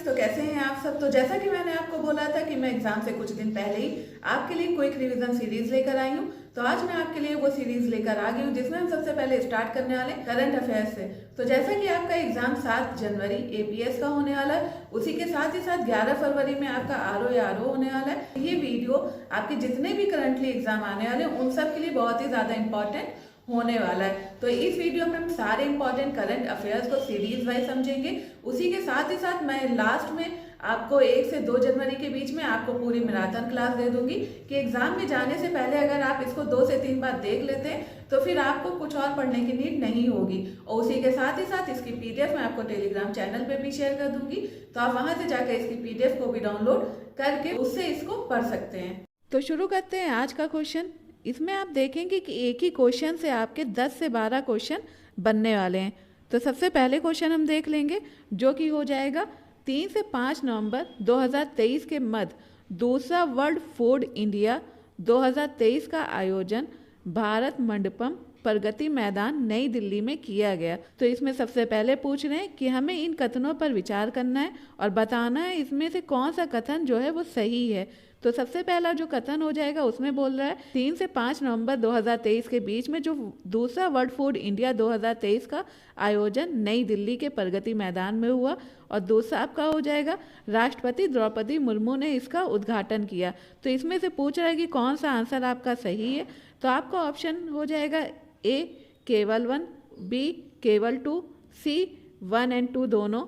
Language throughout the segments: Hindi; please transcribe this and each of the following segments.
तो कैसे हैं आप सब। तो जैसा कि मैंने आपको बोला था कि मैं एग्जाम से कुछ दिन पहले ही आपके लिए क्विक रिवीजन सीरीज लेकर आई हूँ। तो आज मैं आपके लिए वो सीरीज लेकर आ गई हूँ जिसमें हम सबसे पहले स्टार्ट करने वाले करंट अफेयर्स से। तो जैसा कि आपका एग्जाम 7 जनवरी एपीएस का होने वाला है, उसी के साथ ही साथ 11 फरवरी में आपका आरओ होने वाला है। ये वीडियो आपके जितने भी करंटली एग्जाम आने वाले हैं उन सब के लिए बहुत ही ज्यादा इंपॉर्टेंट होने वाला है। तो इस वीडियो में हम सारे इंपॉर्टेंट करंट अफेयर्स को सीरीज वाइज समझेंगे। उसी के साथ ही साथ मैं लास्ट में आपको 1 से 2 जनवरी के बीच में आपको पूरी मैराथन क्लास दे दूंगी कि एग्जाम में जाने से पहले अगर आप इसको 2 से 3 बार देख लेते हैं तो फिर आपको कुछ और पढ़ने की नीड नहीं होगी। और उसी के साथ ही साथ इसकी पीडीएफ मैं आपको टेलीग्राम चैनल पे भी शेयर कर दूंगी, तो आप वहां से जाकर इसकी पीडीएफ को भी डाउनलोड करके उससे इसको पढ़ सकते हैं। तो शुरू करते हैं आज का क्वेश्चन। इसमें आप देखेंगे कि एक ही क्वेश्चन से आपके 10 से 12 क्वेश्चन बनने वाले हैं। तो सबसे पहले क्वेश्चन हम देख लेंगे जो कि हो जाएगा 3 से 5 नवंबर 2023 के मध्य दूसरा वर्ल्ड फूड इंडिया 2023 का आयोजन भारत मंडपम प्रगति मैदान नई दिल्ली में किया गया। तो इसमें सबसे पहले पूछ रहे हैं कि हमें इन कथनों पर विचार करना है और बताना है इसमें से कौन सा कथन जो है वो सही है। तो सबसे पहला जो कथन हो जाएगा उसमें बोल रहा है 3 से 5 नवंबर 2023 के बीच में जो दूसरा वर्ल्ड फूड इंडिया 2023 का आयोजन नई दिल्ली के प्रगति मैदान में हुआ। और दूसरा आपका हो जाएगा राष्ट्रपति द्रौपदी मुर्मू ने इसका उद्घाटन किया। तो इसमें से पूछ रहा है कि कौन सा आंसर आपका सही है। तो आपका ऑप्शन हो जाएगा ए केवल 1, बी केवल 2, सी 1 और 2 दोनों,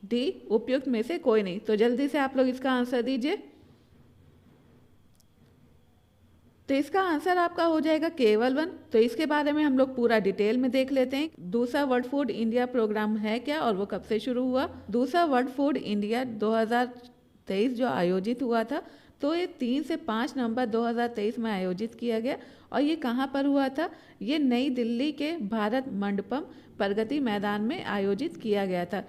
डी उपयुक्त में से कोई नहीं। तो जल्दी से आप लोग इसका आंसर दीजिए। तो इसका आंसर आपका हो जाएगा केवल 1। तो इसके बारे में हम लोग पूरा डिटेल में देख लेते हैं। दूसरा वर्ल्ड फूड इंडिया प्रोग्राम है क्या और वो कब से शुरू हुआ। दूसरा वर्ल्ड फूड इंडिया 2023 जो आयोजित हुआ था तो ये 3 से 5 नवंबर 2023 में आयोजित किया गया। और ये कहाँ पर हुआ था, ये नई दिल्ली के भारत मंडपम प्रगति मैदान में आयोजित किया गया था।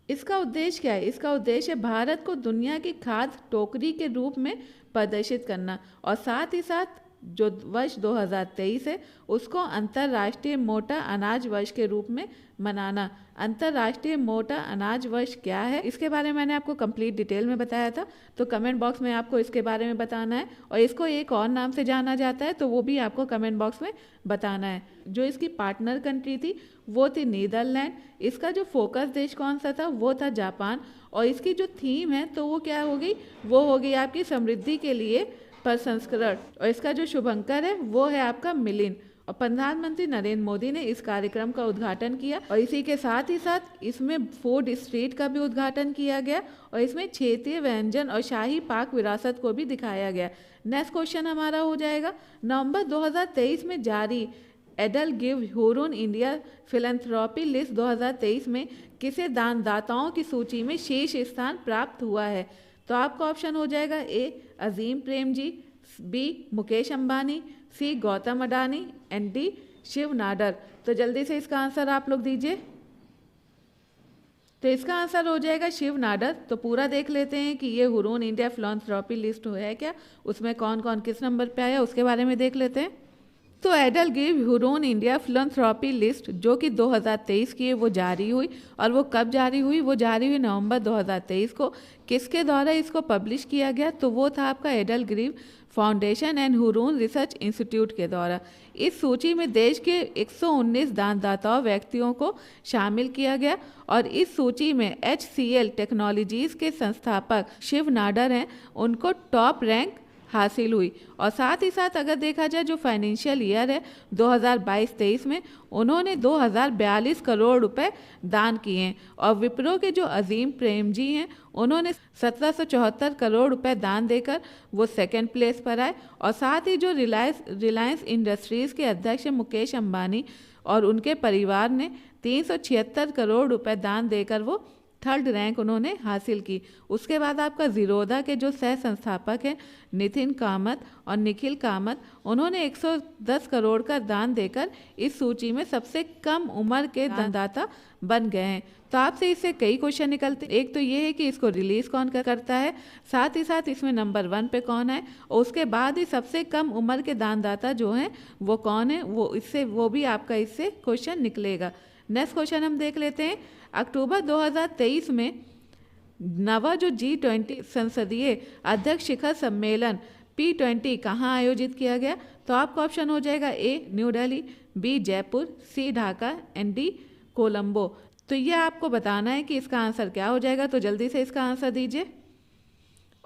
इसका उद्देश्य क्या है, इसका उद्देश्य भारत को दुनिया की खाद्य टोकरी के रूप में प्रदर्शित करना और साथ ही साथ जो वर्ष 2023 है उसको अंतर्राष्ट्रीय मोटा अनाज वर्ष के रूप में मनाना। अंतर्राष्ट्रीय मोटा अनाज वर्ष क्या है इसके बारे में मैंने आपको कंप्लीट डिटेल में बताया था। तो कमेंट बॉक्स में आपको इसके बारे में बताना है और इसको एक और नाम से जाना जाता है तो वो भी आपको कमेंट बॉक्स में बताना है। जो इसकी पार्टनर कंट्री थी वो थी नीदरलैंड। इसका जो फोकस देश कौन सा था वो था जापान। और इसकी जो थीम है तो वो क्या होगी, वो होगी आपकी समृद्धि के लिए प्रसंस्करण। और इसका जो शुभंकर है वो है आपका मिलिन। और प्रधानमंत्री नरेंद्र मोदी ने इस कार्यक्रम का उद्घाटन किया और इसी के साथ ही साथ इसमें फूड स्ट्रीट का भी उद्घाटन किया गया और इसमें क्षेत्रीय व्यंजन और शाही पाक विरासत को भी दिखाया गया। नेक्स्ट क्वेश्चन हमारा हो जाएगा नवंबर 2023 में जारी EdelGive Hurun India philanthropy list 2023 में किसे दानदाताओं की सूची में शीर्ष स्थान प्राप्त हुआ है। तो आपका ऑप्शन हो जाएगा A Azim Premji, B Mukesh Ambani, C Gautam Adani and D Shiv Nadar. तो जल्दी से इसका आंसर आप लोग दीजिए। तो इसका आंसर हो जाएगा शिव नाडर। तो पूरा देख लेते हैं कि ये ह्यूरन इंडिया फिलैंथ्रोपी लिस्ट है क्या, उसमें कौन कौन किस नंबर पे आया उसके बारे में देख लेते हैं। तो EdelGive Hurun India philanthropy list जो कि 2023 की है वो जारी हुई। और वो कब जारी हुई, वो जारी हुई नवंबर 2023 को। किसके द्वारा इसको पब्लिश किया गया, तो वो था आपका EdelGive foundation and Hurun research institute के द्वारा। इस सूची में देश के 119 दानदाताओं व्यक्तियों को शामिल किया गया और इस सूची में HCL टेक्नोलॉजीज के संस्थापक शिव नाडर हैं, उनको टॉप रैंक हासिल हुई। और साथ ही साथ अगर देखा जाए जो फाइनेंशियल ईयर है 2022-23 में उन्होंने 2042 करोड़ रुपए दान किए हैं। और विप्रो के जो अजीम प्रेम जी हैं उन्होंने 1774 करोड़ रुपए दान देकर वो सेकंड प्लेस पर आए। और साथ ही जो रिलायंस इंडस्ट्रीज़ के अध्यक्ष मुकेश अंबानी और उनके परिवार ने 376 करोड़ रुपए दान देकर वो थर्ड रैंक उन्होंने हासिल की। उसके बाद आपका जीरोधा के जो सह संस्थापक हैं नितिन कामत और निखिल कामत, उन्होंने 110 करोड़ का दान देकर इस सूची में सबसे कम उम्र के दानदाता बन गए हैं। तो आपसे इससे कई क्वेश्चन निकलते हैं। एक तो ये है कि इसको रिलीज कौन करता है, साथ ही साथ इसमें नंबर 1 पे कौन है, और उसके बाद ही सबसे कम उम्र के दानदाता जो हैं वो कौन है, वो भी आपका इससे क्वेश्चन निकलेगा। नेक्स्ट क्वेश्चन हम देख लेते हैं। अक्टूबर 2023 में नवा जो G20 संसदीय अध्यक्ष शिखर सम्मेलन P20 कहाँ आयोजित किया गया? तो आपका ऑप्शन हो जाएगा A New Delhi, B Jaipur, C Dhaka and D Colombo. तो ये आपको बताना है कि इसका आंसर क्या हो जाएगा, तो जल्दी से इसका आंसर दीजिए।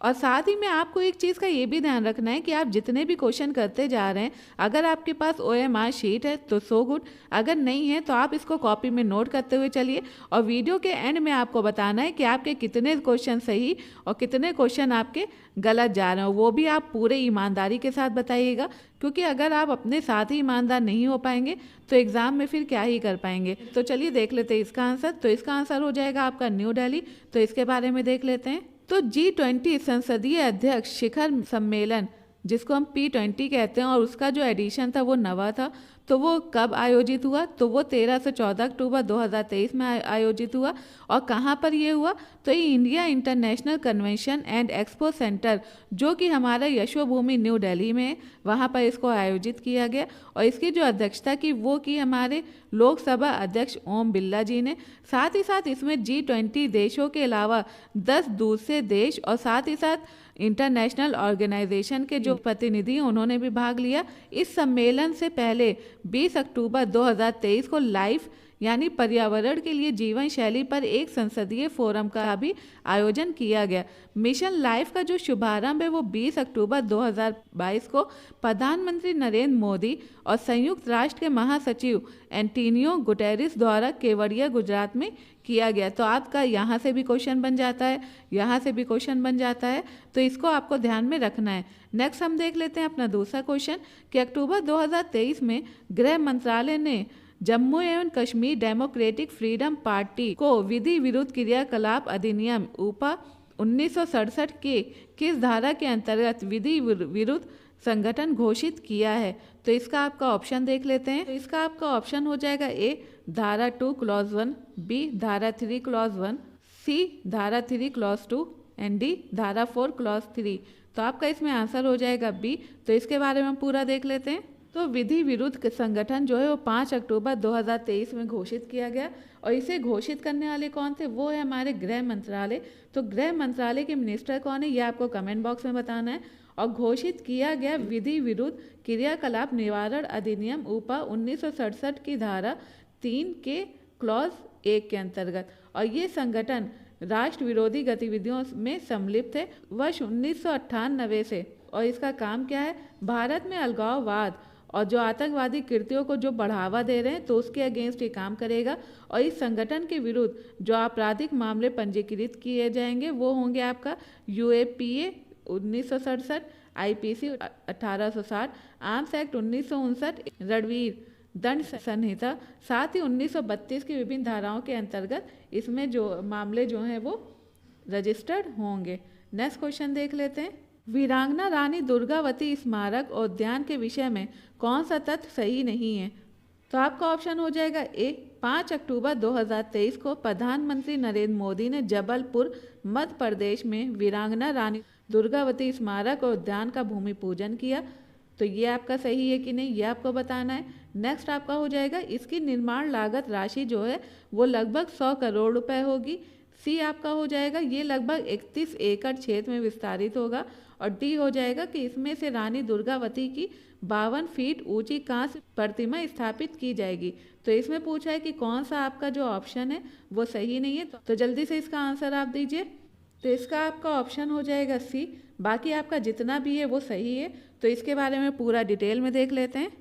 और साथ ही में आपको एक चीज़ का ये भी ध्यान रखना है कि आप जितने भी क्वेश्चन करते जा रहे हैं, अगर आपके पास OMR शीट है तो सो गुड, अगर नहीं है तो आप इसको कॉपी में नोट करते हुए चलिए। और वीडियो के एंड में आपको बताना है कि आपके कितने क्वेश्चन सही और कितने क्वेश्चन आपके गलत जा रहे हो, वो भी आप पूरे ईमानदारी के साथ बताइएगा, क्योंकि अगर आप अपने साथ ही ईमानदार नहीं हो पाएंगे तो एग्ज़ाम में फिर क्या ही कर पाएंगे। तो चलिए देख लेते हैं इसका आंसर। तो इसका आंसर हो जाएगा आपका न्यू दिल्ली। तो इसके बारे में देख लेते हैं। तो G20 संसदीय अध्यक्ष शिखर सम्मेलन, जिसको हम P20 कहते हैं, और उसका जो एडिशन था वो नवा था, तो वो कब आयोजित हुआ? तो वो 13 से 14 अक्टूबर 2023 में आयोजित हुआ। और कहाँ पर ये हुआ? तो ये India international convention and expo centre, जो कि हमारा यशोभूमि न्यू दिल्ली में है, वहाँ पर इसको आयोजित किया गया। और इसकी जो अध्यक्षता की वो की हमारे लोकसभा अध्यक्ष ओम बिरला जी ने। साथ ही साथ इसमें G20 देशों के अलावा 10 दूसरे देश और साथ ही साथ इंटरनेशनल ऑर्गेनाइजेशन के जो प्रतिनिधि हैं उन्होंने भी भाग लिया। इस सम्मेलन से पहले 20 अक्टूबर 2023 को लाइफ यानी पर्यावरण के लिए जीवन शैली पर एक संसदीय फोरम का भी आयोजन किया गया। मिशन लाइफ का जो शुभारंभ है वो 20 अक्टूबर 2022 को प्रधानमंत्री नरेंद्र मोदी और संयुक्त राष्ट्र के महासचिव एंटोनियो गुटेरेस द्वारा केवड़िया गुजरात में किया गया। तो आपका यहाँ से भी क्वेश्चन बन जाता है, यहाँ से भी क्वेश्चन बन जाता है, तो इसको आपको ध्यान में रखना है। नेक्स्ट हम देख लेते हैं अपना दूसरा क्वेश्चन कि अक्टूबर 2023 में गृह मंत्रालय ने जम्मू एवं कश्मीर डेमोक्रेटिक फ्रीडम पार्टी को विधि विरुद्ध क्रियाकलाप अधिनियम उपा 1967 के किस धारा के अंतर्गत विधि विरुद्ध संगठन घोषित किया है? तो इसका आपका ऑप्शन देख लेते हैं। तो इसका आपका ऑप्शन हो जाएगा ए धारा 2 क्लॉज 1, बी धारा 3 क्लॉज 1, सी धारा 3 क्लॉज 2 एंड डी धारा 4 क्लॉज 3। तो आपका इसमें आंसर हो जाएगा बी। तो इसके बारे में पूरा देख लेते हैं। तो विधि विरुद्ध संगठन जो है वो 5 अक्टूबर 2023 में घोषित किया गया। और इसे घोषित करने वाले कौन थे? वो है हमारे गृह मंत्रालय। तो गृह मंत्रालय के मिनिस्टर कौन है ये आपको कमेंट बॉक्स में बताना है। और घोषित किया गया विधि विरुद्ध क्रियाकलाप निवारण अधिनियम उपा 1967 की धारा 3 के क्लॉज 1 के अंतर्गत। और ये संगठन राष्ट्र विरोधी गतिविधियों में सम्मिलित है वर्ष 1998 से। और इसका काम क्या है? भारत में अलगाववाद और जो आतंकवादी कृत्यों को जो बढ़ावा दे रहे हैं तो उसके अगेंस्ट ये काम करेगा। और इस संगठन के विरुद्ध जो आपराधिक मामले पंजीकृत किए जाएंगे वो होंगे आपका UAPA 1967, IPC 1860, arms act 1959, Ranveer दंड संहिता, साथ ही 1932 की विभिन्न धाराओं के अंतर्गत इसमें जो मामले जो हैं वो रजिस्टर्ड होंगे। नेक्स्ट क्वेश्चन देख लेते हैं। वीरांगना रानी दुर्गावती स्मारक उद्यान के विषय में कौन सा तथ्य सही नहीं है? तो आपका ऑप्शन हो जाएगा ए 5 अक्टूबर 2023 को प्रधानमंत्री नरेंद्र मोदी ने जबलपुर मध्य प्रदेश में वीरांगना रानी दुर्गावती स्मारक और उद्यान का भूमि पूजन किया। तो ये आपका सही है कि नहीं ये आपको बताना है। नेक्स्ट आपका हो जाएगा इसकी निर्माण लागत राशि जो है वो लगभग 100 करोड़ रुपए होगी। सी आपका हो जाएगा ये लगभग 31 एकड़ क्षेत्र में विस्तारित होगा। और डी हो जाएगा कि इसमें से रानी दुर्गावती की 52 फीट ऊंची कांस्य प्रतिमा स्थापित की जाएगी। तो इसमें पूछा है कि कौन सा आपका जो ऑप्शन है वो सही नहीं है, तो जल्दी से इसका आंसर आप दीजिए। तो इसका आपका ऑप्शन हो जाएगा सी। बाकी आपका जितना भी है वो सही है। तो इसके बारे में पूरा डिटेल में देख लेते हैं।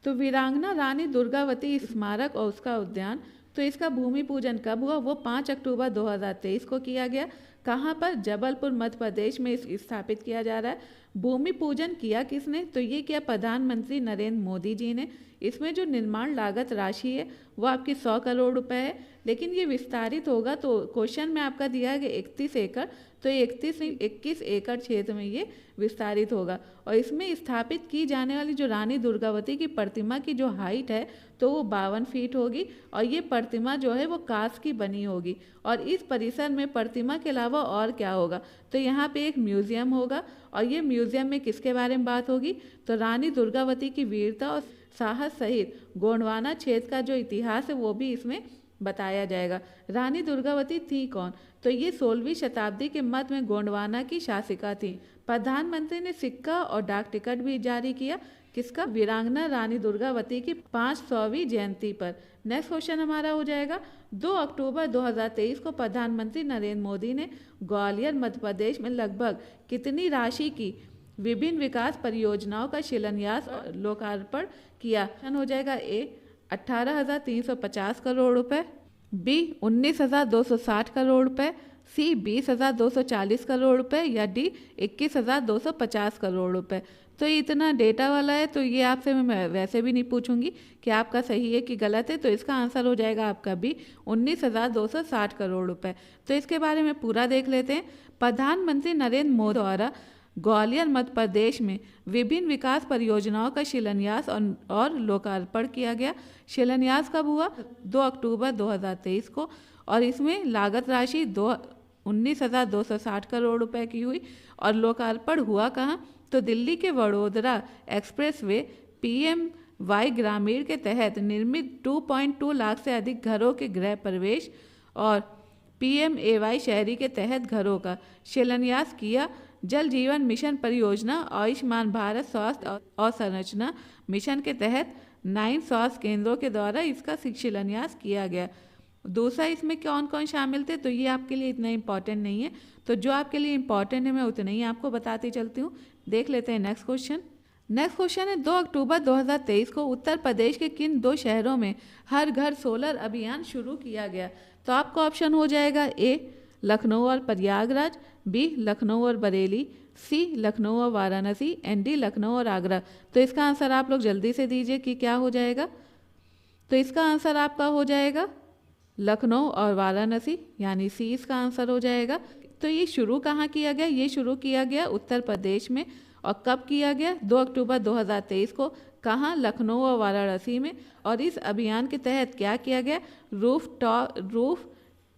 तो वीरांगना रानी दुर्गावती स्मारक और उसका उद्यान, तो इसका भूमि पूजन कब हुआ? वो 5 अक्टूबर 2023 को किया गया। कहाँ पर? जबलपुर मध्य प्रदेश में स्थापित किया जा रहा है। भूमि पूजन किया किसने? तो ये किया प्रधानमंत्री नरेंद्र मोदी जी ने। इसमें जो निर्माण लागत राशि है वो आपकी 100 करोड़ रुपए है, लेकिन ये विस्तारित होगा। तो क्वेश्चन में आपका दिया है 31 एकड़, तो ये 21 एकड़ क्षेत्र में ये विस्तारित होगा। और इसमें स्थापित की जाने वाली जो रानी दुर्गावती की प्रतिमा की जो हाइट है तो वो 52 फीट होगी। और ये प्रतिमा जो है वो कांच की बनी होगी। और इस परिसर में प्रतिमा के अलावा और क्या होगा? तो यहाँ पे एक म्यूजियम होगा। और ये म्यूजियम में किसके बारे में बात होगी? तो रानी दुर्गावती की वीरता और साहस सहित गोंडवाना क्षेत्र का जो इतिहास है वो भी इसमें बताया जाएगा। रानी दुर्गावती थी कौन? तो ये 16वीं शताब्दी के मध्य में गोंडवाना की शासिका थी। प्रधानमंत्री ने सिक्का और डाक टिकट भी जारी किया। किसका? वीरांगना रानी दुर्गावती की 500वीं जयंती पर। नेक्स्ट क्वेश्चन हमारा हो जाएगा 2 अक्टूबर 2023 को प्रधानमंत्री नरेंद्र मोदी ने ग्वालियर मध्य प्रदेश में लगभग कितनी राशि की विभिन्न विकास परियोजनाओं का शिलान्यास और लोकार्पण किया? हो जाएगा ए 18,350 करोड़ रुपए, बी 19,260 करोड़ रुपए, सी 20,240 करोड़ रुपए या डी 21,250 करोड़ रुपए। तो ये इतना डेटा वाला है, तो ये आपसे मैं वैसे भी नहीं पूछूंगी कि आपका सही है कि गलत है। तो इसका आंसर हो जाएगा आपका बी 19,260 करोड़ रुपए। तो इसके बारे में पूरा देख लेते हैं। प्रधानमंत्री नरेंद्र मोदी द्वारा ग्वालियर मध्य प्रदेश में विभिन्न विकास परियोजनाओं का शिलान्यास और लोकार्पण किया गया। शिलान्यास कब हुआ? 2 अक्टूबर 2023 को, और इसमें लागत राशि 19,260 करोड़ रुपए की हुई। और लोकार्पण हुआ कहाँ? तो दिल्ली के वडोदरा एक्सप्रेसवे PMY ग्रामीण के तहत निर्मित 2.2 लाख से अधिक घरों के गृह प्रवेश और PMAY शहरी के तहत घरों का शिलान्यास किया। जल जीवन मिशन परियोजना, आयुष्मान भारत स्वास्थ्य और संरचना मिशन के तहत 9 स्वास्थ्य केंद्रों के द्वारा इसका शिलान्यास किया गया। दूसरा, इसमें कौन कौन शामिल थे? तो ये आपके लिए इतना इम्पॉर्टेंट नहीं है, तो जो आपके लिए इम्पॉर्टेंट है मैं उतना ही आपको बताती चलती हूँ। देख लेते हैं नेक्स्ट क्वेश्चन। नेक्स्ट क्वेश्चन है 2 अक्टूबर 2023 को उत्तर प्रदेश के किन 2 शहरों में हर घर सोलर अभियान शुरू किया गया? तो आपको ऑप्शन हो जाएगा ए लखनऊ और प्रयागराज, बी लखनऊ और बरेली, सी लखनऊ और वाराणसी, एंड डी लखनऊ और आगरा। तो इसका आंसर आप लोग जल्दी से दीजिए कि क्या हो जाएगा। तो इसका आंसर आपका हो जाएगा लखनऊ और वाराणसी, यानी सी इसका आंसर हो जाएगा। तो ये शुरू कहाँ किया गया? ये शुरू किया गया उत्तर प्रदेश में। और कब किया गया? 2 अक्टूबर 2023 को। कहाँ? लखनऊ और वाराणसी में। और इस अभियान के तहत क्या किया गया? रूफ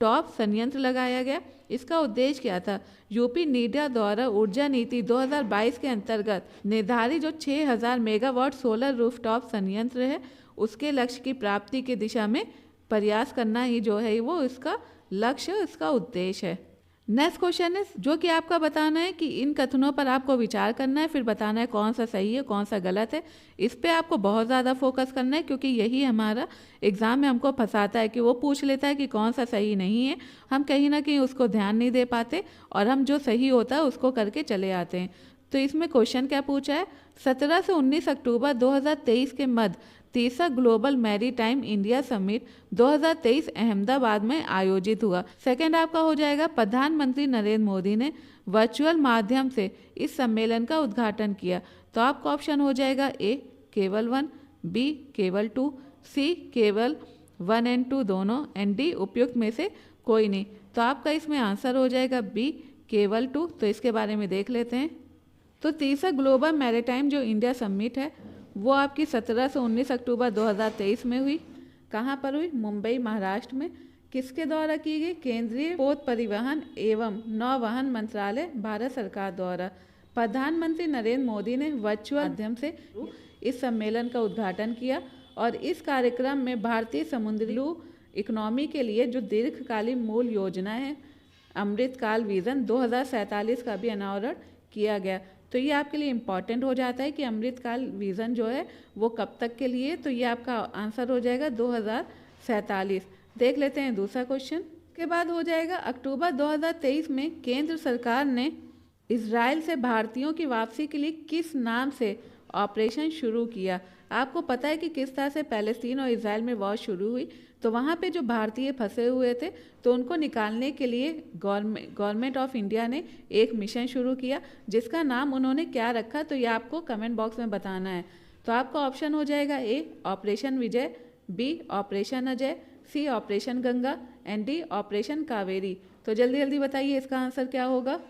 टॉप संयंत्र लगाया गया। इसका उद्देश्य क्या था? यूपी नीडा द्वारा ऊर्जा नीति 2022 के अंतर्गत निर्धारित जो 6,000 मेगावाट सोलर रूफटॉप संयंत्र है, उसके लक्ष्य की प्राप्ति की दिशा में प्रयास करना ही जो है वो इसका लक्ष्य, इसका उद्देश्य है। नेक्स्ट क्वेश्चन है जो कि आपका बताना है कि इन कथनों पर आपको विचार करना है, फिर बताना है कौन सा सही है कौन सा गलत है। इस पे आपको बहुत ज़्यादा फोकस करना है, क्योंकि यही हमारा एग्ज़ाम में हमको फंसाता है कि वो पूछ लेता है कि कौन सा सही नहीं है, हम कहीं ना कहीं उसको ध्यान नहीं दे पाते और हम जो सही होता है उसको करके चले आते हैं। तो इसमें क्वेश्चन क्या पूछा है? 17 से 19 अक्टूबर 2023 के मध्य तीसरा global maritime India summit 2023 Ahmedabad में आयोजित हुआ। सेकंड आपका हो जाएगा प्रधानमंत्री नरेंद्र मोदी ने वर्चुअल माध्यम से इस सम्मेलन का उद्घाटन किया। तो आपका ऑप्शन हो जाएगा ए केवल 1, बी केवल 2, सी केवल 1 और 2 दोनों, एंड डी उपयुक्त में से कोई नहीं। तो आपका इसमें आंसर हो जाएगा बी केवल 2। तो इसके बारे में देख लेते हैं। तो तीसरा ग्लोबल मैरीटाइम जो इंडिया समिट है वो आपकी 17 से 19 अक्टूबर 2023 में हुई। कहाँ पर हुई? मुंबई, महाराष्ट्र में। किसके द्वारा की गई? केंद्रीय पोत परिवहन एवं नौवहन मंत्रालय, भारत सरकार द्वारा। प्रधानमंत्री नरेंद्र मोदी ने वर्चुअल माध्यम से इस सम्मेलन का उद्घाटन किया और इस कार्यक्रम में भारतीय समुद्री इकोनॉमी के लिए जो दीर्घकालीन मूल योजना है अमृतकाल विजन 2047 का भी अनावरण किया गया। तो ये आपके लिए इम्पॉर्टेंट हो जाता है कि अमृतकाल विजन जो है वो कब तक के लिए। तो ये आपका आंसर हो जाएगा 2047। देख लेते हैं दूसरा क्वेश्चन। के बाद हो जाएगा अक्टूबर 2023 में केंद्र सरकार ने इजराइल से भारतीयों की वापसी के लिए किस नाम से ऑपरेशन शुरू किया? आपको पता है कि किस तरह से पैलेस्टीन और इजराइल में वॉर शुरू हुई। तो वहाँ पे जो भारतीय फंसे हुए थे तो उनको निकालने के लिए गवर्नमेंट ऑफ इंडिया ने एक मिशन शुरू किया, जिसका नाम उन्होंने क्या रखा तो ये आपको कमेंट बॉक्स में बताना है। तो आपका ऑप्शन हो जाएगा A operation Vijay, B operation Ajay, C operation Ganga, and D operation Kaveri. तो जल्दी जल्दी बताइए इसका आंसर क्या होगा।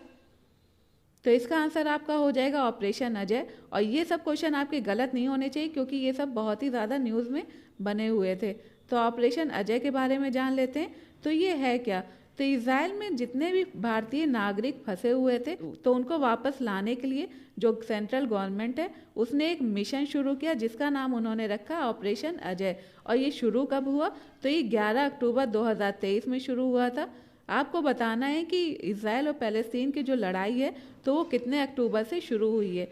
तो इसका आंसर आपका हो जाएगा ऑपरेशन अजय। और ये सब क्वेश्चन आपके गलत नहीं होने चाहिए, क्योंकि ये सब बहुत ही ज़्यादा न्यूज़ में बने हुए थे। तो ऑपरेशन अजय के बारे में जान लेते हैं। तो ये है क्या? तो इज़राइल में जितने भी भारतीय नागरिक फंसे हुए थे तो उनको वापस लाने के लिए जो सेंट्रल गवर्नमेंट है उसने एक मिशन शुरू किया जिसका नाम उन्होंने रखा ऑपरेशन अजय। और ये शुरू कब हुआ? तो ये 11 अक्टूबर 2023 में शुरू हुआ था। आपको बताना है कि इज़राइल और पैलेस्तीन की जो लड़ाई है तो वो कितने अक्टूबर से शुरू हुई है।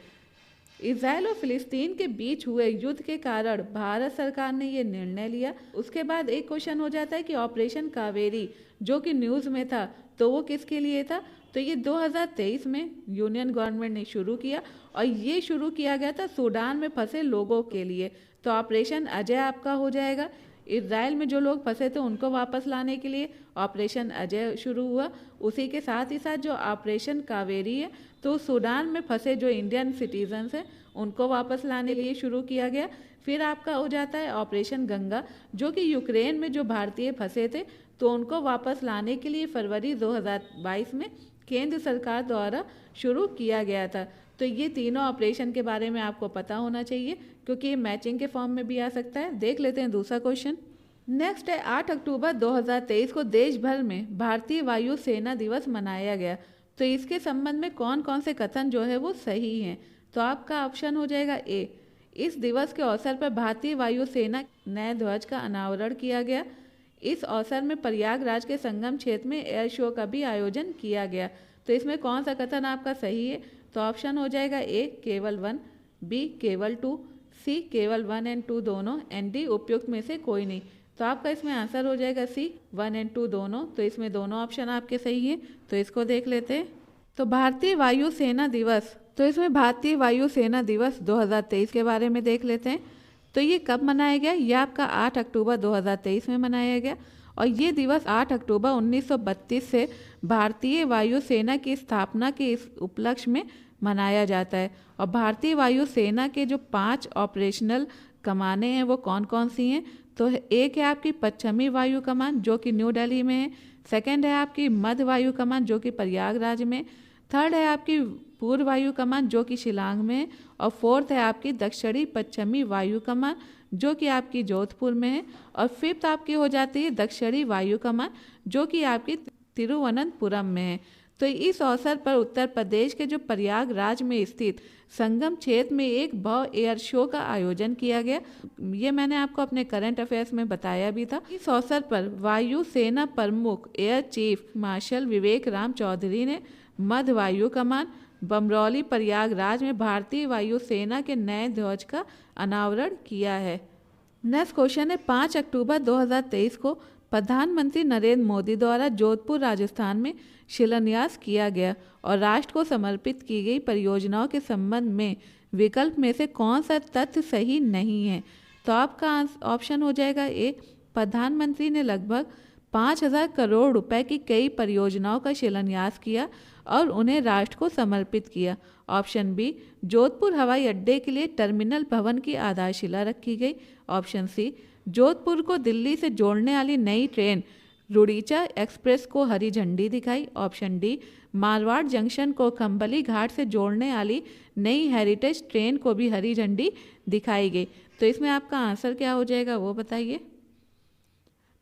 इज़राइल और फिलिस्तीन के बीच हुए युद्ध के कारण भारत सरकार ने ये निर्णय लिया। उसके बाद एक क्वेश्चन हो जाता है कि ऑपरेशन कावेरी जो कि न्यूज़ में था तो वो किसके लिए था? तो ये 2023 में यूनियन गवर्नमेंट ने शुरू किया और ये शुरू किया गया था सूडान में फंसे लोगों के लिए। तो ऑपरेशन अजय आपका हो जाएगा। इज़राइल में जो लोग फंसे थे उनको वापस लाने के लिए ऑपरेशन अजय शुरू हुआ। उसी के साथ ही साथ जो ऑपरेशन कावेरी है तो सूडान में फंसे जो इंडियन सिटीजन्स हैं उनको वापस लाने के लिए शुरू किया गया। फिर आपका हो जाता है ऑपरेशन गंगा जो कि यूक्रेन में जो भारतीय फंसे थे तो उनको वापस लाने के लिए फरवरी 2022 में केंद्र सरकार द्वारा शुरू किया गया था। तो ये तीनों ऑपरेशन के बारे में आपको पता होना चाहिए क्योंकि ये मैचिंग के फॉर्म में भी आ सकता है। देख लेते हैं दूसरा क्वेश्चन। नेक्स्ट है 8 अक्टूबर 2023 को देश भर में भारतीय वायु सेना दिवस मनाया गया। तो इसके संबंध में कौन कौन से कथन जो है वो सही हैं? तो आपका ऑप्शन हो जाएगा ए। इस दिवस के अवसर पर भारतीय वायु सेना नए ध्वज का अनावरण किया गया। इस अवसर में प्रयागराज के संगम क्षेत्र में एयर शो का भी आयोजन किया गया। तो इसमें कौन सा कथन आपका सही है? तो ऑप्शन हो जाएगा ए केवल 1, बी केवल 2, सी केवल 1 एंड 2 दोनों, एंड डी उपयुक्त में से कोई नहीं। तो आपका इसमें आंसर हो जाएगा सी 1 एंड 2 दोनों। तो इसमें दोनों ऑप्शन आपके सही हैं। तो इसको देख लेते हैं। तो भारतीय वायु सेना दिवस, तो इसमें भारतीय वायु सेना दिवस 2023 के बारे में देख लेते हैं। तो ये कब मनाया गया? ये आपका 8 अक्टूबर 2023 में मनाया गया और ये दिवस 8 अक्टूबर 1932 से भारतीय वायु सेना की स्थापना के इस उपलक्ष्य में मनाया जाता है। और भारतीय वायु सेना के जो 5 ऑपरेशनल कमानें हैं वो कौन कौन सी हैं? तो एक है आपकी पश्चिमी वायु कमान जो कि न्यू दिल्ली में है। सेकंड है आपकी मध्य वायु कमान जो कि प्रयागराज में। थर्ड है आपकी पूर्व वायु कमान जो कि शिलांग में है। और फोर्थ है आपकी दक्षिणी पश्चिमी वायु कमान जो कि आपकी जोधपुर में है। और फिफ्थ आपकी हो जाती है दक्षिणी वायु कमान जो कि आपकी तिरुवनंतपुरम में है। तो इस अवसर पर उत्तर प्रदेश के जो प्रयागराज में स्थित संगम क्षेत्र में एक भव्य एयर शो का आयोजन किया गया। ये मैंने आपको अपने करंट अफेयर्स में बताया भी था। इस अवसर पर वायु सेना प्रमुख एयर चीफ मार्शल विवेक राम चौधरी ने मध्य वायु कमान बमरौली प्रयागराज में भारतीय वायु सेना के नए ध्वज का अनावरण किया है। नेक्स्ट क्वेश्चन है 5 अक्टूबर 2023 को प्रधानमंत्री नरेंद्र मोदी द्वारा जोधपुर राजस्थान में शिलान्यास किया गया और राष्ट्र को समर्पित की गई परियोजनाओं के संबंध में विकल्प में से कौन सा तथ्य सही नहीं है? तो आपका ऑप्शन हो जाएगा ए। प्रधानमंत्री ने लगभग 5,000 करोड़ रुपए की कई परियोजनाओं का शिलान्यास किया और उन्हें राष्ट्र को समर्पित किया। ऑप्शन बी, जोधपुर हवाई अड्डे के लिए टर्मिनल भवन की आधारशिला रखी गई। ऑप्शन सी, जोधपुर को दिल्ली से जोड़ने वाली नई ट्रेन रुड़ीचा एक्सप्रेस को हरी झंडी दिखाई। ऑप्शन डी, मारवाड़ जंक्शन को खंबली घाट से जोड़ने वाली नई हेरिटेज ट्रेन को भी हरी झंडी दिखाई गई। तो इसमें आपका आंसर क्या हो जाएगा वो बताइए।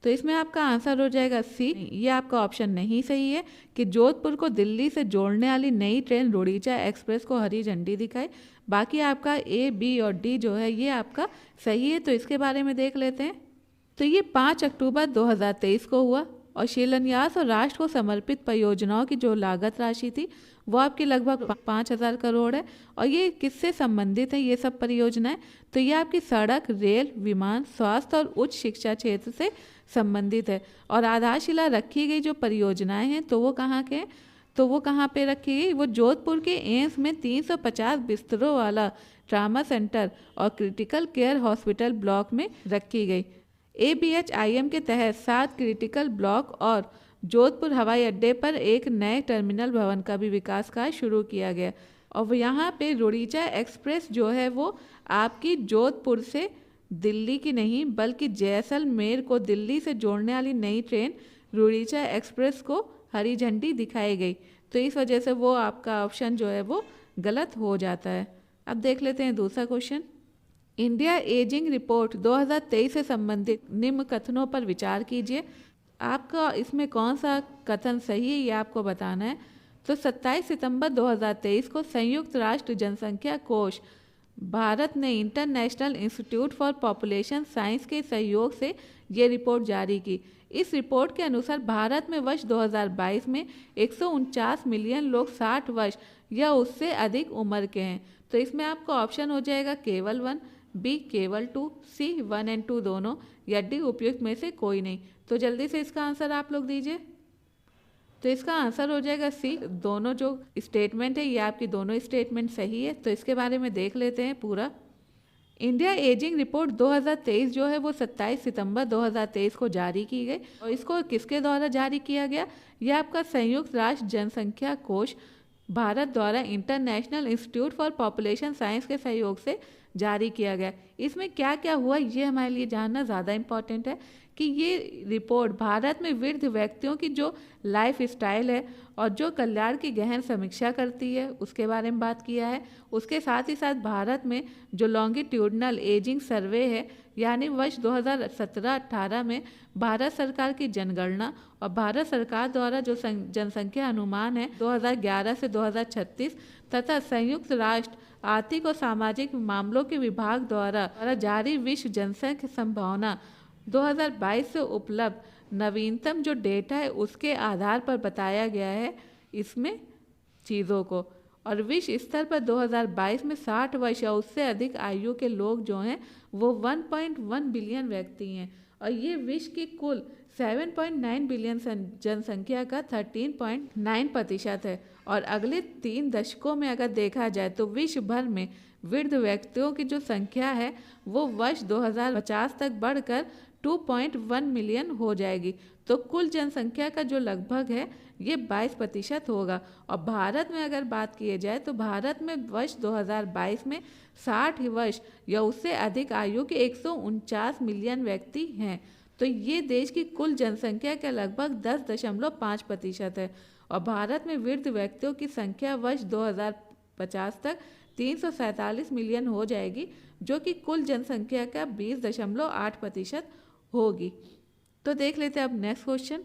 तो इसमें आपका आंसर हो जाएगा सी। ये आपका ऑप्शन नहीं सही है कि जोधपुर को दिल्ली से जोड़ने वाली नई ट्रेन रुड़ीचा एक्सप्रेस को हरी झंडी दिखाई। बाकी आपका ए, बी और डी जो है ये आपका सही है। तो इसके बारे में देख लेते हैं। तो ये 5 अक्टूबर 2023 को हुआ और शिलान्यास और राष्ट्र को समर्पित परियोजनाओं की जो लागत राशि थी वो आपकी लगभग 5,000 करोड़ है। और ये किससे संबंधित है ये सब परियोजनाएं? तो ये आपकी सड़क, रेल, विमान, स्वास्थ्य और उच्च शिक्षा क्षेत्र से संबंधित है। और आधारशिला रखी गई जो परियोजनाएं हैं तो वो कहाँ के हैं? तो वो कहाँ पे रखी गई? वो जोधपुर के एम्स में 350 बिस्तरों वाला ट्रामा सेंटर और क्रिटिकल केयर हॉस्पिटल ब्लॉक में रखी गई। ABHIM के तहत 7 क्रिटिकल ब्लॉक और जोधपुर हवाई अड्डे पर एक नए टर्मिनल भवन का भी विकास कार्य शुरू किया गया। और यहाँ पे रुड़ीचा एक्सप्रेस जो है वो आपकी जोधपुर से दिल्ली की नहीं बल्कि जैसलमेर को दिल्ली से जोड़ने वाली नई ट्रेन रुड़ीचा एक्सप्रेस को हरी झंडी दिखाई गई। तो इस वजह से वो आपका ऑप्शन जो है वो गलत हो जाता है। अब देख लेते हैं दूसरा क्वेश्चन। इंडिया एजिंग रिपोर्ट 2023 से संबंधित निम्न कथनों पर विचार कीजिए। आपका इसमें कौन सा कथन सही है ये आपको बताना है। तो 27 सितंबर 2023 को संयुक्त राष्ट्र जनसंख्या कोष भारत ने international institute for population science के सहयोग से ये रिपोर्ट जारी की। इस रिपोर्ट के अनुसार भारत में वर्ष 2022 में 149 मिलियन लोग 60 वर्ष या उससे अधिक उम्र के हैं। तो इसमें आपका ऑप्शन हो जाएगा केवल 1, बी केवल 2, सी 1 और 2 दोनों, या डी उपयुक्त में से कोई नहीं। तो जल्दी से इसका आंसर आप लोग दीजिए। तो इसका आंसर हो जाएगा सी। दोनों जो स्टेटमेंट है ये आपकी दोनों स्टेटमेंट सही है। तो इसके बारे में देख लेते हैं पूरा। इंडिया एजिंग रिपोर्ट 2023 जो है वो 27 सितंबर 2023 को जारी की गई और इसको किसके द्वारा जारी किया गया? यह आपका संयुक्त राष्ट्र जनसंख्या कोष भारत द्वारा international institute for population science के सहयोग से जारी किया गया। इसमें क्या क्या हुआ ये हमारे लिए जानना ज़्यादा इम्पॉर्टेंट है कि ये रिपोर्ट भारत में वृद्ध व्यक्तियों की जो लाइफ स्टाइल है और जो कल्याण की गहन समीक्षा करती है उसके बारे में बात किया है। उसके साथ ही साथ भारत में जो लॉन्गिट्यूडनल एजिंग सर्वे है यानी वर्ष 2017-18 में भारत सरकार की जनगणना और भारत सरकार द्वारा जो जनसंख्या अनुमान है 2011 से 2036 तथा संयुक्त राष्ट्र आर्थिक और सामाजिक मामलों के विभाग द्वारा जारी विश्व जनसंख्या संभावना 2022 से उपलब्ध नवीनतम जो डेटा है उसके आधार पर बताया गया है इसमें चीज़ों को। और विश्व स्तर पर 2022 में 60 वर्ष या उससे अधिक आयु के लोग जो हैं वो 1.1 बिलियन व्यक्ति हैं और ये विश्व की कुल 7.9 बिलियन जनसंख्या का 13.9% है। और अगले 3 दशकों में अगर देखा जाए तो विश्व भर में वृद्ध व्यक्तियों की जो संख्या है वो वर्ष 2050 तक बढ़कर 2.1 मिलियन हो जाएगी। तो कुल जनसंख्या का जो लगभग है ये 22% होगा। और भारत में अगर बात की जाए तो भारत में वर्ष 2022 में 60 वर्ष या उससे अधिक आयु के 149 मिलियन व्यक्ति हैं। तो ये देश की कुल जनसंख्या के लगभग 10.5% है। और भारत में वृद्ध व्यक्तियों की संख्या वर्ष 2050 तक 347 मिलियन हो जाएगी जो कि कुल जनसंख्या का 20.8% होगी। तो देख लेते हैं अब नेक्स्ट क्वेश्चन।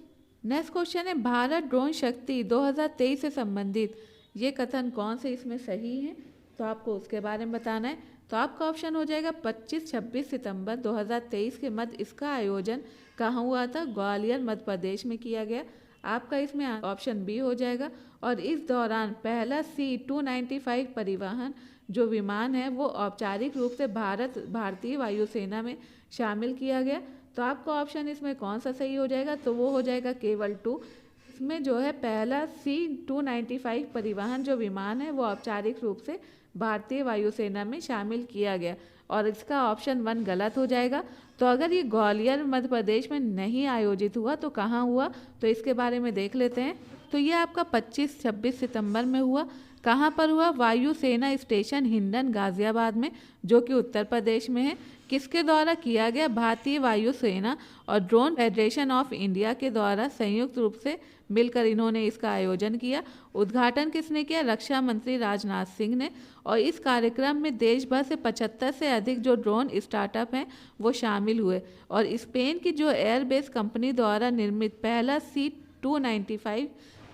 नेक्स्ट क्वेश्चन है भारत ड्रोन शक्ति 2023 से संबंधित ये कथन कौन से इसमें सही है तो आपको उसके बारे में बताना है। तो आपका ऑप्शन हो जाएगा 25-26 सितंबर 2023 के मध्य इसका आयोजन कहाँ हुआ था? ग्वालियर मध्य प्रदेश में किया गया। आपका इसमें ऑप्शन बी हो जाएगा। और इस दौरान पहला C-295 परिवहन जो विमान है वो औपचारिक रूप से भारतीय वायुसेना में शामिल किया गया। तो आपका ऑप्शन इसमें कौन सा सही हो जाएगा? तो वो हो जाएगा केवल 2। इसमें जो है पहला C-295 परिवहन जो विमान है वो औपचारिक रूप से भारतीय वायुसेना में शामिल किया गया और इसका ऑप्शन 1 गलत हो जाएगा। तो अगर ये ग्वालियर मध्य प्रदेश में नहीं आयोजित हुआ तो कहाँ हुआ? तो इसके बारे में देख लेते हैं। तो ये आपका 25-26 सितंबर में हुआ। कहाँ पर हुआ? वायुसेना स्टेशन हिंडन गाजियाबाद में जो कि उत्तर प्रदेश में है। किसके द्वारा किया गया? भारतीय वायुसेना और ड्रोन फेडरेशन ऑफ इंडिया के द्वारा संयुक्त रूप से मिलकर इन्होंने इसका आयोजन किया। उद्घाटन किसने किया? रक्षा मंत्री राजनाथ सिंह ने। और इस कार्यक्रम में देश भर से 75 से अधिक जो ड्रोन स्टार्टअप हैं वो शामिल हुए। और स्पेन की जो एयरबेस कंपनी द्वारा निर्मित पहला C-295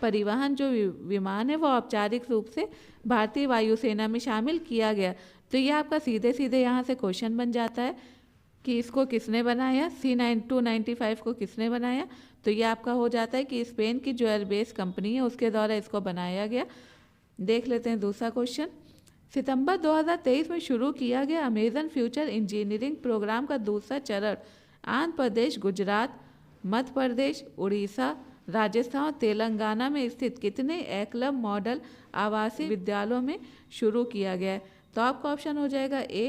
परिवहन जो विमान है वो औपचारिक रूप से भारतीय वायुसेना में शामिल किया गया। तो ये आपका सीधे सीधे यहाँ से क्वेश्चन बन जाता है कि इसको किसने बनाया? C-295 को किसने बनाया? तो ये आपका हो जाता है कि स्पेन की जो एयरबेस कंपनी है उसके द्वारा इसको बनाया गया। देख लेते हैं दूसरा क्वेश्चन। सितंबर 2023 में शुरू किया गया अमेजन फ्यूचर इंजीनियरिंग प्रोग्राम का दूसरा चरण आंध्र प्रदेश, गुजरात, मध्य प्रदेश, उड़ीसा, राजस्थान और तेलंगाना में स्थित कितने एकलव्य मॉडल आवासीय विद्यालयों में शुरू किया गया है? तो आपका ऑप्शन हो जाएगा ए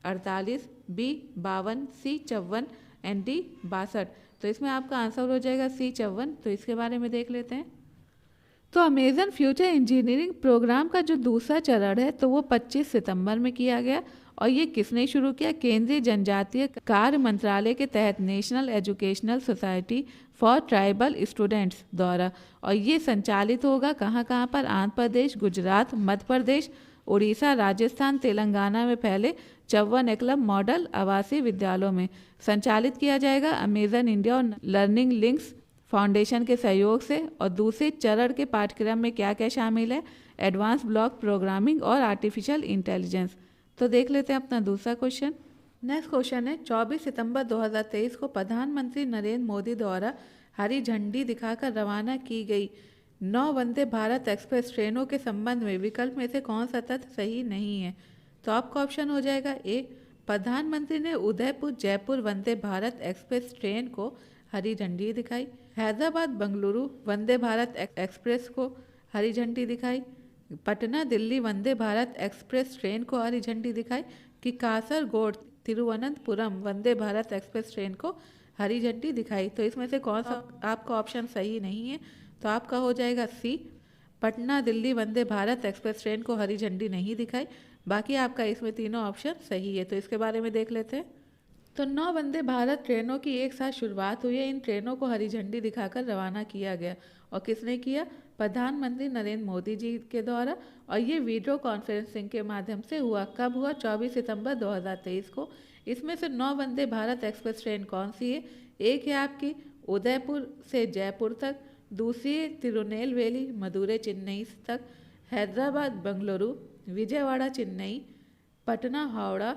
48, बी 52, सी 54 एंड डी 62। तो इसमें आपका आंसर हो जाएगा सी 54। तो इसके बारे में देख लेते हैं। तो अमेजन फ्यूचर इंजीनियरिंग प्रोग्राम का जो दूसरा चरण है तो वो 25 सितंबर में किया गया और ये किसने शुरू किया? केंद्रीय जनजातीय कार्य मंत्रालय के तहत national educational society for tribal students द्वारा। और ये संचालित होगा कहाँ कहाँ पर? आंध्र प्रदेश, गुजरात, मध्य प्रदेश, उड़ीसा, राजस्थान, तेलंगाना में पहले 54 एकलव्य मॉडल आवासीय विद्यालयों में संचालित किया जाएगा। अमेजन इंडिया और लर्निंग लिंक्स फाउंडेशन के सहयोग से, और दूसरे चरण के पाठ्यक्रम में क्या क्या शामिल है, एडवांस ब्लॉक प्रोग्रामिंग और आर्टिफिशियल इंटेलिजेंस। तो देख लेते हैं अपना दूसरा क्वेश्चन। नेक्स्ट क्वेश्चन है, 24 सितंबर 2023 को प्रधानमंत्री नरेंद्र मोदी द्वारा हरी झंडी दिखाकर रवाना की गई 9 वंदे भारत एक्सप्रेस ट्रेनों के संबंध में विकल्प में से कौन सा तथ्य सही नहीं है। तो आपका ऑप्शन हो जाएगा ए, प्रधानमंत्री ने उदयपुर जयपुर वंदे भारत एक्सप्रेस ट्रेन को हरी झंडी दिखाई, हैदराबाद बंगलुरु वंदे भारत एक्सप्रेस को हरी झंडी दिखाई, पटना दिल्ली वंदे भारत एक्सप्रेस ट्रेन को हरी झंडी दिखाई, कि कासरगोड तिरुवनंतपुरम वंदे भारत एक्सप्रेस ट्रेन को हरी झंडी दिखाई। तो इसमें से कौन सा आपका ऑप्शन सही नहीं है। तो आपका हो जाएगा सी, पटना दिल्ली वंदे भारत एक्सप्रेस ट्रेन को हरी झंडी नहीं दिखाई। बाकी आपका इसमें तीनों ऑप्शन सही है। तो इसके बारे में देख लेते हैं। तो 9 वंदे भारत ट्रेनों की एक साथ शुरुआत हुई है। इन ट्रेनों को हरी झंडी दिखाकर रवाना किया गया, और किसने किया, प्रधानमंत्री नरेंद्र मोदी जी के द्वारा। और ये वीडियो कॉन्फ्रेंसिंग के माध्यम से हुआ। कब हुआ, 24 सितंबर 2023 को। इसमें से 9 वंदे भारत एक्सप्रेस ट्रेन कौन सी है, एक है आपकी उदयपुर से जयपुर तक, दूसरी है तिरुनेलवेली मदुरै चेन्नई तक, हैदराबाद बंगलुरु विजयवाड़ा चेन्नई, पटना हावड़ा,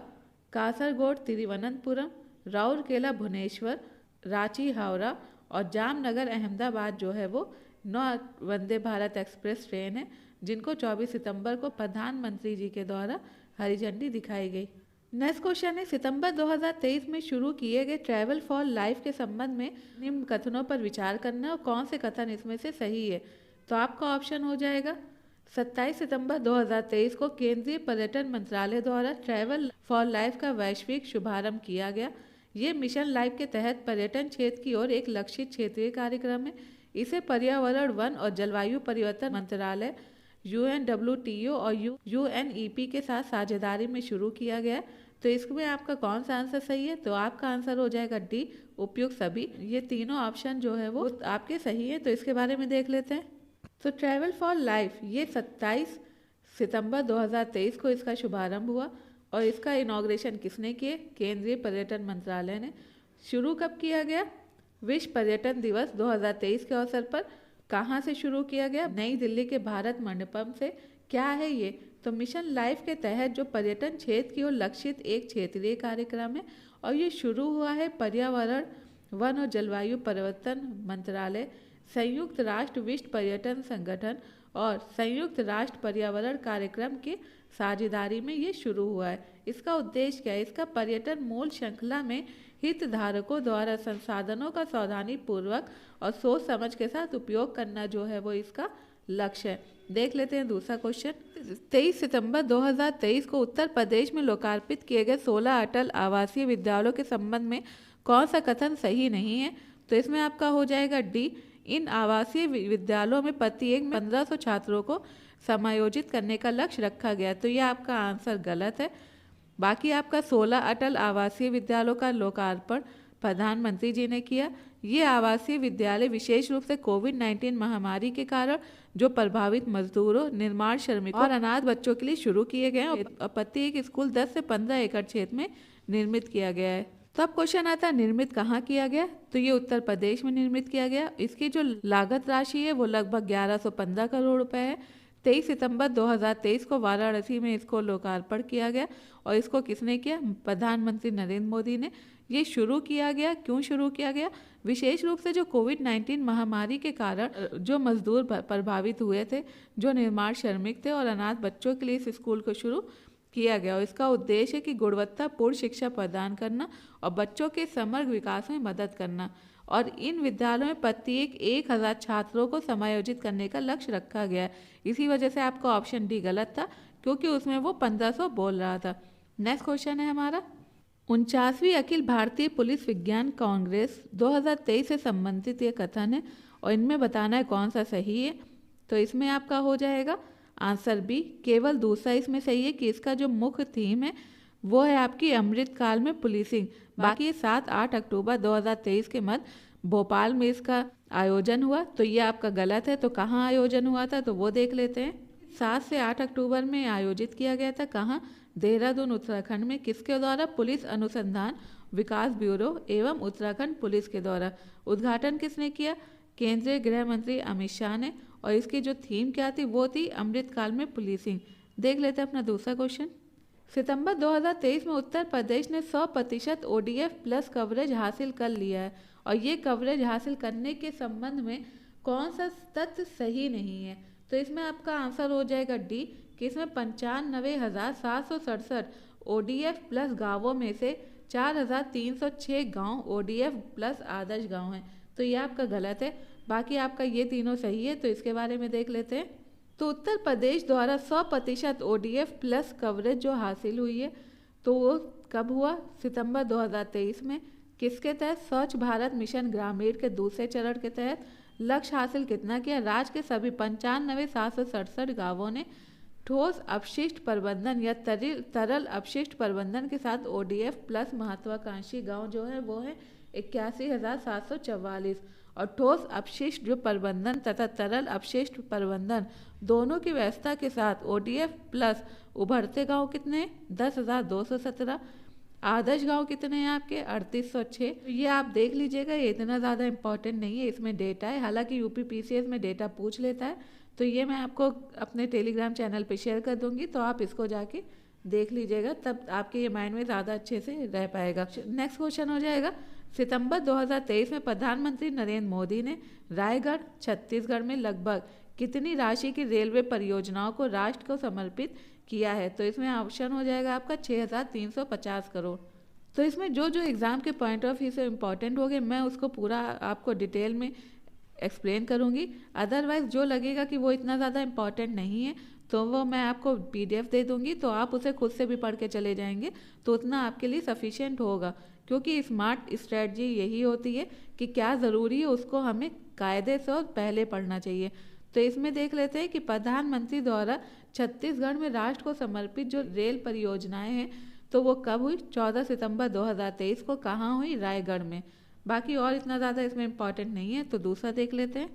कासरगोड तिरुवनंतपुरम, राउरकेला भुवनेश्वर, रांची हावड़ा और जामनगर अहमदाबाद जो है वो 9 वंदे भारत एक्सप्रेस ट्रेन है, जिनको 24 सितंबर को प्रधानमंत्री जी के द्वारा हरी झंडी दिखाई गई। नेक्स्ट क्वेश्चन है, सितंबर 2023 में शुरू किए गए ट्रैवल फॉर लाइफ के संबंध में निम्न कथनों पर विचार करना और कौन से कथन इसमें से सही है। तो आपका ऑप्शन हो जाएगा 27 सितंबर 2023 को केंद्रीय पर्यटन मंत्रालय द्वारा ट्रैवल फॉर लाइफ का वैश्विक शुभारंभ किया गया। ये मिशन लाइफ के तहत पर्यटन क्षेत्र की ओर एक लक्षित क्षेत्रीय कार्यक्रम है। इसे पर्यावरण वन और जलवायु परिवर्तन मंत्रालय UNWTO और UNEP के साथ साझेदारी में शुरू किया गया। तो इसमें आपका कौन सा आंसर सही है। तो आपका आंसर हो जाएगा डी, उपयुक्त सभी। ये तीनों ऑप्शन जो है वो आपके सही है। तो इसके बारे में देख लेते हैं। तो ट्रैवल फॉर लाइफ ये 27 सितंबर 2023 को इसका शुभारंभ हुआ, और इसका इनॉग्रेशन किसने किए, केंद्रीय पर्यटन मंत्रालय ने। शुरू कब किया गया, विश्व पर्यटन दिवस 2023 के अवसर पर। कहाँ से शुरू किया गया, नई दिल्ली के भारत मंडपम से। क्या है ये, तो मिशन लाइफ के तहत जो पर्यटन क्षेत्र की ओर लक्षित एक क्षेत्रीय कार्यक्रम है, और ये शुरू हुआ है पर्यावरण वन और जलवायु परिवर्तन मंत्रालय, संयुक्त राष्ट्र विश्व पर्यटन संगठन और संयुक्त राष्ट्र पर्यावरण कार्यक्रम के साझेदारी में ये शुरू हुआ है। इसका उद्देश्य क्या है, इसका पर्यटन मूल श्रृंखला में हितधारकों द्वारा संसाधनों का सावधानी पूर्वक और सोच समझ के साथ उपयोग करना जो है वो इसका लक्ष्य है। देख लेते हैं दूसरा क्वेश्चन। 23 सितंबर 2023 को उत्तर प्रदेश में लोकार्पित किए गए 16 अटल आवासीय विद्यालयों के संबंध में कौन सा कथन सही नहीं है। तो इसमें आपका हो जाएगा डी, इन आवासीय विद्यालयों में प्रत्येक 1500 छात्रों को समायोजित करने का लक्ष्य रखा गया। तो यह आपका आंसर गलत है। बाकी आपका 16 अटल आवासीय विद्यालयों का लोकार्पण प्रधानमंत्री जी ने किया। ये आवासीय विद्यालय विशेष रूप से कोविड-19 महामारी के कारण जो प्रभावित मजदूरों, निर्माण श्रमिकों और अनाथ बच्चों के लिए शुरू किए गए हैं, और प्रत्येक स्कूल 10 से 15 एकड़ क्षेत्र में निर्मित किया गया है। तो अब क्वेश्चन आता है, निर्मित कहाँ किया गया। तो ये उत्तर प्रदेश में निर्मित किया गया। इसकी जो लागत राशि है वो लगभग 1115 करोड़ रुपए है। 23 सितंबर 2023 को वाराणसी में इसको लोकार्पण किया गया, और इसको किसने किया, प्रधानमंत्री नरेंद्र मोदी ने। ये शुरू किया गया, क्यों शुरू किया गया, विशेष रूप से जो कोविड-19 महामारी के कारण जो मजदूर प्रभावित हुए थे, जो निर्माण श्रमिक थे और अनाथ बच्चों के लिए इस स्कूल को शुरू किया गया। और इसका उद्देश्य है कि गुणवत्तापूर्ण शिक्षा प्रदान करना और बच्चों के समग्र विकास में मदद करना। और इन विद्यालयों में प्रत्येक 1000 छात्रों को समायोजित करने का लक्ष्य रखा गया है। इसी वजह से आपका ऑप्शन डी गलत था, क्योंकि उसमें वो 1500 बोल रहा था। नेक्स्ट क्वेश्चन है हमारा, 49वीं अखिल भारतीय पुलिस विज्ञान कांग्रेस 2023 से संबंधित ये कथन है, और इनमें बताना है कौन सा सही है। तो इसमें आपका हो जाएगा आंसर बी, केवल दूसरा इसमें सही है कि इसका जो मुख्य थीम है वो है आपकी अमृत काल में पुलिसिंग। बाकी ये 7-8 अक्टूबर 2023 के मध्य भोपाल में इसका आयोजन हुआ। तो ये आपका गलत है। तो कहाँ आयोजन हुआ था, तो वो देख लेते हैं। 7 से 8 अक्टूबर में आयोजित किया गया था। कहाँ, देहरादून उत्तराखंड में। किसके द्वारा, पुलिस अनुसंधान विकास ब्यूरो एवं उत्तराखंड पुलिस के द्वारा। उद्घाटन किसने किया, केंद्रीय गृह मंत्री अमित शाह ने, और इसकी जो थीम क्या थी वो थी अमृतकाल में पुलिसिंग। देख लेते हैं अपना दूसरा क्वेश्चन। सितंबर 2023 में उत्तर प्रदेश ने 100% ODF प्लस कवरेज हासिल कर लिया है, और ये कवरेज हासिल करने के संबंध में कौन सा तथ्य सही नहीं है? तो इसमें आपका आंसर हो जाएगा डी, कि इसमें 95,767 ODF प्लस गाँवों में से 4,306 गाँव ODF प्लस आदर्श गाँव हैं। तो ये आपका गलत है, बाकी आपका ये तीनों सही है। तो इसके बारे में देख लेते हैं। तो उत्तर प्रदेश द्वारा 100% ODF प्लस कवरेज जो हासिल हुई है, तो वो कब हुआ? सितंबर 2023 में। किसके तहत? स्वच्छ भारत मिशन ग्रामीण के दूसरे चरण के तहत। लक्ष्य हासिल कितना किया? राज्य के सभी 95,767 गाँवों ने ठोस अपशिष्ट प्रबंधन या तरल अपशिष्ट प्रबंधन के साथ ODF प्लस महत्वाकांक्षी गांव जो है वो है 81,744, और ठोस अपशिष्ट जो प्रबंधन तथा तरल अपशिष्ट प्रबंधन दोनों की व्यवस्था के साथ ODF प्लस उभरते गांव कितने? 10,217। आदर्श गांव कितने हैं आपके? 3,806। ये आप देख लीजिएगा, ये इतना ज़्यादा इंपॉर्टेंट नहीं है, इसमें डेटा है। हालांकि UPPCS में डेटा पूछ लेता है, तो ये मैं आपको अपने टेलीग्राम चैनल पे शेयर कर दूंगी, तो आप इसको जाके देख लीजिएगा, तब आपके ये माइंड में ज़्यादा अच्छे से रह पाएगा। नेक्स्ट क्वेश्चन हो जाएगा। सितंबर 2023 में प्रधानमंत्री नरेंद्र मोदी ने रायगढ़ छत्तीसगढ़ में लगभग कितनी राशि की रेलवे परियोजनाओं को राष्ट्र को समर्पित किया है? तो इसमें ऑप्शन हो जाएगा आपका 6,350 करोड़। तो इसमें जो जो एग्ज़ाम के पॉइंट ऑफ व्यू से इम्पॉर्टेंट हो गए, मैं उसको पूरा आपको डिटेल में एक्सप्लेन करूंगी। अदरवाइज जो लगेगा कि वो इतना ज़्यादा इम्पॉर्टेंट नहीं है, तो वो मैं आपको PDF दे दूंगी, तो आप उसे खुद से भी पढ़ के चले जाएंगे, तो उतना आपके लिए सफिशिएंट होगा। क्योंकि स्मार्ट स्ट्रेटजी यही होती है कि क्या ज़रूरी है उसको हमें कायदे से और पहले पढ़ना चाहिए। तो इसमें देख लेते हैं कि प्रधानमंत्री द्वारा छत्तीसगढ़ में राष्ट्र को समर्पित जो रेल परियोजनाएं हैं, तो वो कब हुई? 14 सितंबर 2023 को। कहाँ हुई? रायगढ़ में। बाकी और इतना ज़्यादा इसमें इम्पॉर्टेंट नहीं है, तो दूसरा देख लेते हैं।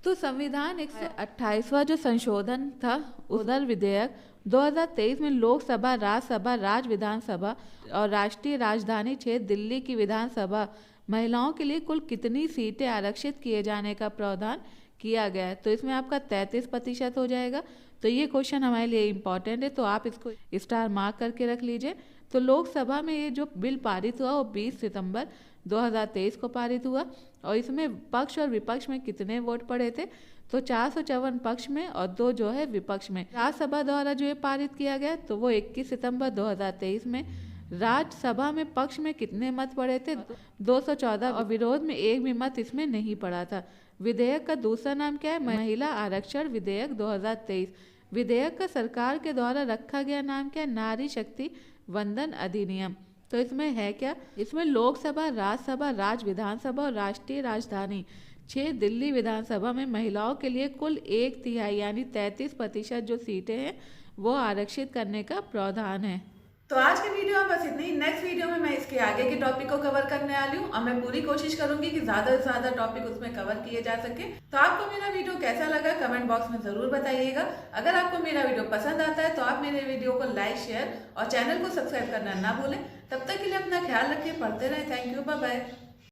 तो संविधान 128वां जो संशोधन था, उधर विधेयक 2023 में लोकसभा, राज्यसभा, राज्य विधानसभा और राष्ट्रीय राजधानी क्षेत्र दिल्ली की विधानसभा महिलाओं के लिए कुल कितनी सीटें आरक्षित किए जाने का प्रावधान किया गया है? तो इसमें आपका 33% हो जाएगा। तो ये क्वेश्चन हमारे लिए इम्पॉर्टेंट है, तो आप इसको स्टार मार्क करके रख लीजिए। तो लोकसभा में ये जो बिल पारित हुआ वो 20 सितंबर 2023 को पारित हुआ, और इसमें पक्ष और विपक्ष में कितने वोट पड़े थे? तो 454 पक्ष में और 2 जो है विपक्ष में। राज्यसभा द्वारा जो ये पारित किया गया, तो वो 21 सितंबर 2023 में। राज्यसभा में पक्ष में कितने मत पड़े थे? 214, और विरोध में एक भी मत इसमें नहीं पड़ा था। विधेयक का दूसरा नाम क्या है? महिला आरक्षण विधेयक 2023। विधेयक का सरकार के द्वारा रखा गया नाम क्या है? नारी शक्ति वंदन अधिनियम। तो इसमें है क्या? इसमें लोकसभा, राज्यसभा, राज्य विधानसभा और राष्ट्रीय राजधानी 6 दिल्ली विधानसभा में महिलाओं के लिए कुल 1/3 यानी 33% जो सीटें हैं वो आरक्षित करने का प्रावधान है। तो आज की वीडियो में बस इतनी। नेक्स्ट वीडियो में मैं इसके आगे के टॉपिक को कवर करने वाली हूँ, और मैं पूरी कोशिश करूंगी कि ज्यादा से ज्यादा टॉपिक उसमें कवर किए जा सके। तो आपको मेरा वीडियो कैसा लगा कमेंट बॉक्स में जरूर बताइएगा। अगर आपको मेरा वीडियो पसंद आता है तो आप मेरे वीडियो को लाइक, शेयर और चैनल को सब्सक्राइब करना ना भूलें। तब तक के लिए अपना ख्याल रखें, पढ़ते रहें। Thank you, bye bye.